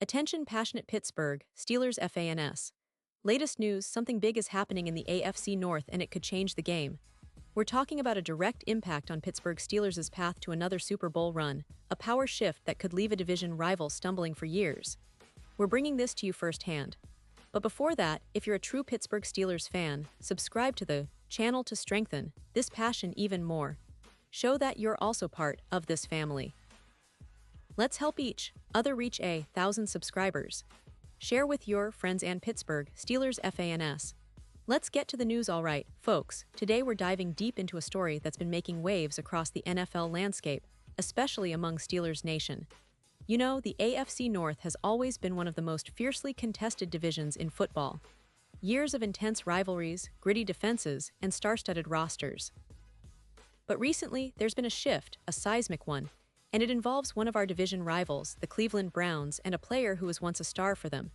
Attention passionate Pittsburgh Steelers fans. Latest news, something big is happening in the AFC North and it could change the game. We're talking about a direct impact on Pittsburgh Steelers' path to another Super Bowl run, a power shift that could leave a division rival stumbling for years. We're bringing this to you firsthand. But before that, if you're a true Pittsburgh Steelers fan, subscribe to the channel to strengthen this passion even more. Show that you're also part of this family. Let's help each other reach 1,000 subscribers. Share with your friends and Pittsburgh Steelers fans. Let's get to the news alright, folks. Today we're diving deep into a story that's been making waves across the NFL landscape, especially among Steelers Nation. You know, the AFC North has always been one of the most fiercely contested divisions in football. Years of intense rivalries, gritty defenses, and star-studded rosters. But recently, there's been a shift, a seismic one, and it involves one of our division rivals, the Cleveland Browns, and a player who was once a star for them.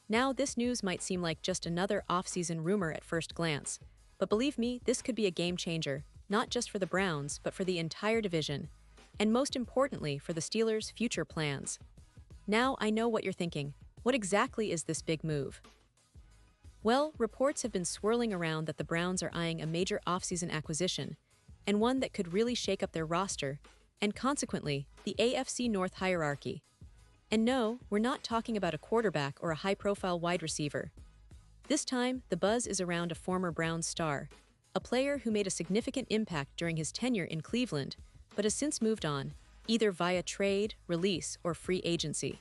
Now, this news might seem like just another offseason rumor at first glance, but believe me, this could be a game changer, not just for the Browns, but for the entire division, and most importantly, for the Steelers' future plans. Now, I know what you're thinking. What exactly is this big move? Well, reports have been swirling around that the Browns are eyeing a major offseason acquisition, and one that could really shake up their roster, and consequently, the AFC North hierarchy. And no, we're not talking about a quarterback or a high-profile wide receiver. This time, the buzz is around a former Browns star, a player who made a significant impact during his tenure in Cleveland, but has since moved on, either via trade, release, or free agency.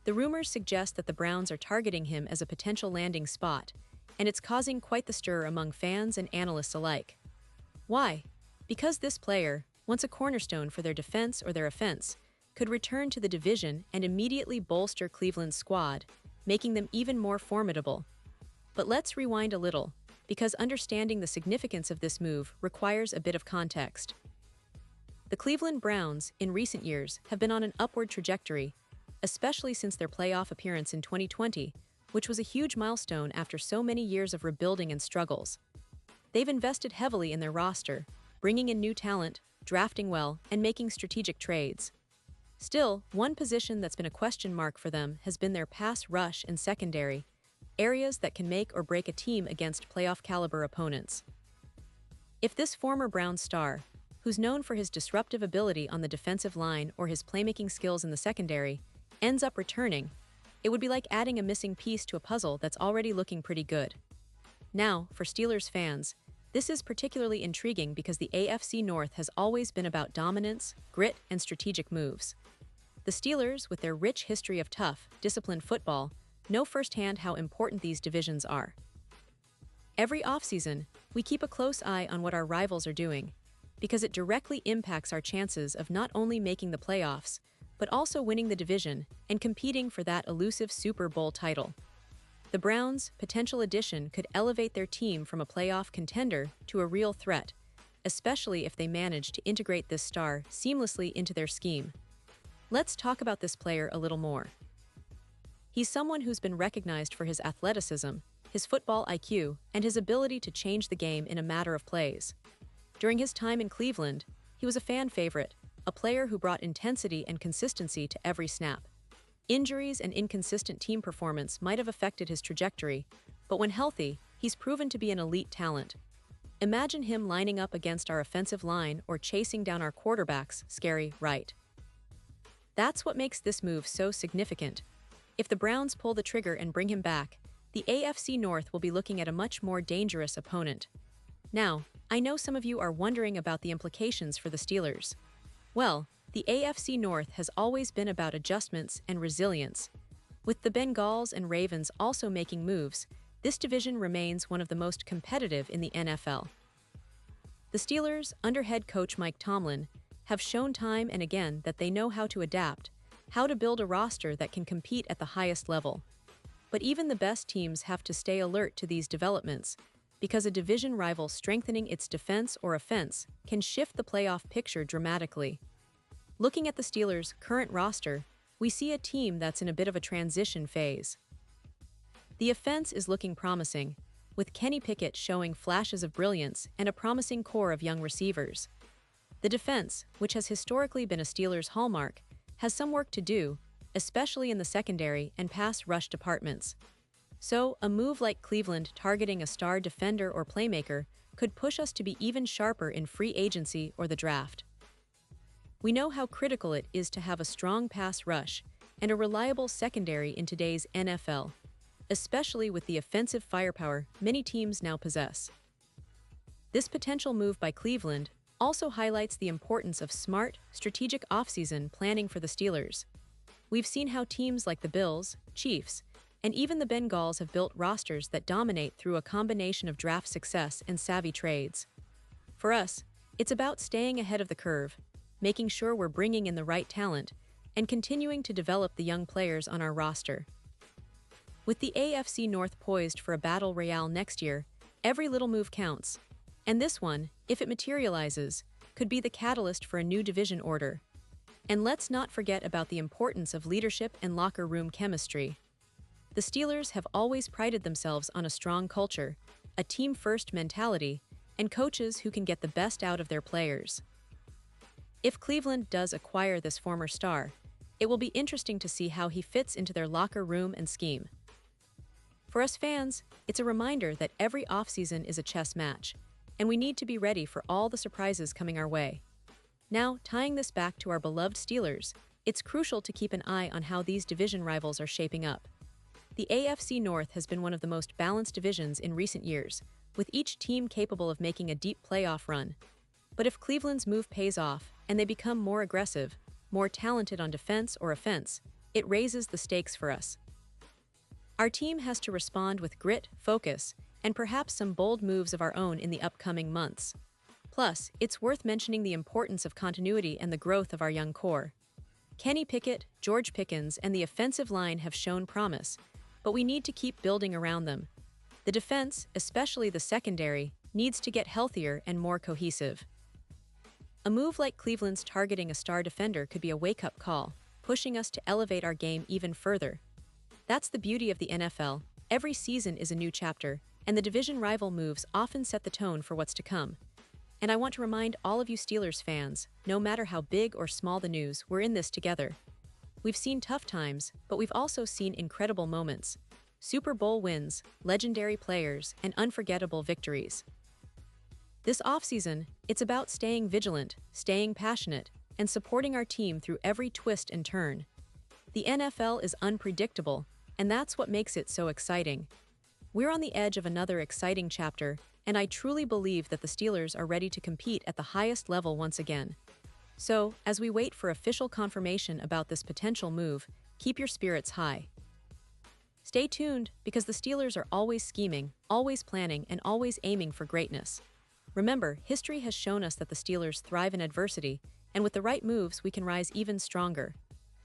The rumors suggest that the Browns are targeting him as a potential landing spot, and it's causing quite the stir among fans and analysts alike. Why? Because this player, once a cornerstone for their defense or their offense, could return to the division and immediately bolster Cleveland's squad, making them even more formidable. But let's rewind a little, because understanding the significance of this move requires a bit of context. The Cleveland Browns, in recent years, have been on an upward trajectory, especially since their playoff appearance in 2020, which was a huge milestone after so many years of rebuilding and struggles. They've invested heavily in their roster, bringing in new talent, drafting well, and making strategic trades. Still, one position that's been a question mark for them has been their pass rush and secondary, areas that can make or break a team against playoff-caliber opponents. If this former Browns star, who's known for his disruptive ability on the defensive line or his playmaking skills in the secondary, ends up returning, it would be like adding a missing piece to a puzzle that's already looking pretty good. Now, for Steelers fans, this is particularly intriguing because the AFC North has always been about dominance, grit, and strategic moves. The Steelers, with their rich history of tough, disciplined football, know firsthand how important these divisions are. Every offseason, we keep a close eye on what our rivals are doing, because it directly impacts our chances of not only making the playoffs, but also winning the division and competing for that elusive Super Bowl title. The Browns' potential addition could elevate their team from a playoff contender to a real threat, especially if they manage to integrate this star seamlessly into their scheme. Let's talk about this player a little more. He's someone who's been recognized for his athleticism, his football IQ, and his ability to change the game in a matter of plays. During his time in Cleveland, he was a fan favorite, a player who brought intensity and consistency to every snap. Injuries and inconsistent team performance might have affected his trajectory, but when healthy, he's proven to be an elite talent. Imagine him lining up against our offensive line or chasing down our quarterbacks, scary, right? That's what makes this move so significant. If the Browns pull the trigger and bring him back, the AFC North will be looking at a much more dangerous opponent. Now, I know some of you are wondering about the implications for the Steelers. Well, the AFC North has always been about adjustments and resilience. With the Bengals and Ravens also making moves, this division remains one of the most competitive in the NFL. The Steelers, under head coach Mike Tomlin, have shown time and again that they know how to adapt, how to build a roster that can compete at the highest level. But even the best teams have to stay alert to these developments, because a division rival strengthening its defense or offense can shift the playoff picture dramatically. Looking at the Steelers' current roster, we see a team that's in a bit of a transition phase. The offense is looking promising, with Kenny Pickett showing flashes of brilliance and a promising core of young receivers. The defense, which has historically been a Steelers' hallmark, has some work to do, especially in the secondary and pass rush departments. So, a move like Cleveland targeting a star defender or playmaker could push us to be even sharper in free agency or the draft. We know how critical it is to have a strong pass rush and a reliable secondary in today's NFL, especially with the offensive firepower many teams now possess. This potential move by Cleveland also highlights the importance of smart, strategic offseason planning for the Steelers. We've seen how teams like the Bills, Chiefs, and even the Bengals have built rosters that dominate through a combination of draft success and savvy trades. For us, it's about staying ahead of the curve, making sure we're bringing in the right talent, and continuing to develop the young players on our roster. With the AFC North poised for a battle royale next year, every little move counts. And this one, if it materializes, could be the catalyst for a new division order. And let's not forget about the importance of leadership and locker room chemistry. The Steelers have always prided themselves on a strong culture, a team-first mentality, and coaches who can get the best out of their players. If Cleveland does acquire this former star, it will be interesting to see how he fits into their locker room and scheme. For us fans, it's a reminder that every offseason is a chess match, and we need to be ready for all the surprises coming our way. Now, tying this back to our beloved Steelers, it's crucial to keep an eye on how these division rivals are shaping up. The AFC North has been one of the most balanced divisions in recent years, with each team capable of making a deep playoff run. But if Cleveland's move pays off and they become more aggressive, more talented on defense or offense, it raises the stakes for us. Our team has to respond with grit, focus, and perhaps some bold moves of our own in the upcoming months. Plus, it's worth mentioning the importance of continuity and the growth of our young core. Kenny Pickett, George Pickens, and the offensive line have shown promise, but we need to keep building around them. The defense, especially the secondary, needs to get healthier and more cohesive. A move like Cleveland's targeting a star defender could be a wake-up call, pushing us to elevate our game even further. That's the beauty of the NFL. Every season is a new chapter, and the division rival moves often set the tone for what's to come. And I want to remind all of you Steelers fans, no matter how big or small the news, we're in this together. We've seen tough times, but we've also seen incredible moments. Super Bowl wins, legendary players, and unforgettable victories. This offseason, it's about staying vigilant, staying passionate, and supporting our team through every twist and turn. The NFL is unpredictable, and that's what makes it so exciting. We're on the edge of another exciting chapter, and I truly believe that the Steelers are ready to compete at the highest level once again. So, as we wait for official confirmation about this potential move, keep your spirits high. Stay tuned, because the Steelers are always scheming, always planning, and always aiming for greatness. Remember, history has shown us that the Steelers thrive in adversity, and with the right moves, we can rise even stronger.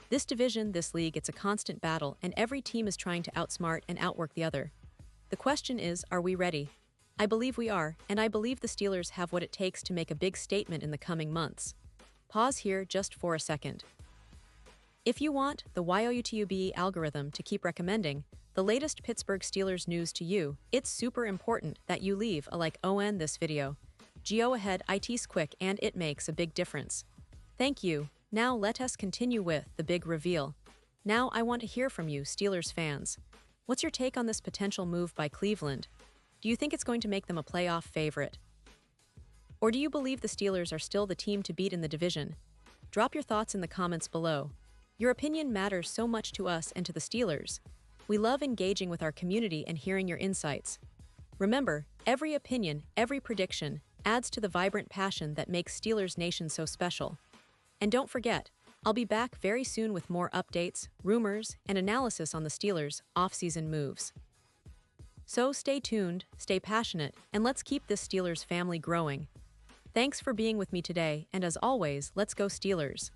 This division, this league, it's a constant battle, and every team is trying to outsmart and outwork the other. The question is, are we ready? I believe we are, and I believe the Steelers have what it takes to make a big statement in the coming months. Pause here just for a second. If you want the YouTube algorithm to keep recommending the latest Pittsburgh Steelers news to you, it's super important that you leave a like on this video. Go ahead, it's quick and it makes a big difference. Thank you. Now let us continue with the big reveal. Now I want to hear from you, Steelers fans. What's your take on this potential move by Cleveland? Do you think it's going to make them a playoff favorite? Or do you believe the Steelers are still the team to beat in the division? Drop your thoughts in the comments below. Your opinion matters so much to us and to the Steelers. We love engaging with our community and hearing your insights. Remember, every opinion, every prediction, adds to the vibrant passion that makes Steelers Nation so special. And don't forget, I'll be back very soon with more updates, rumors, and analysis on the Steelers' offseason moves. So stay tuned, stay passionate, and let's keep this Steelers family growing. Thanks for being with me today, and as always, let's go Steelers!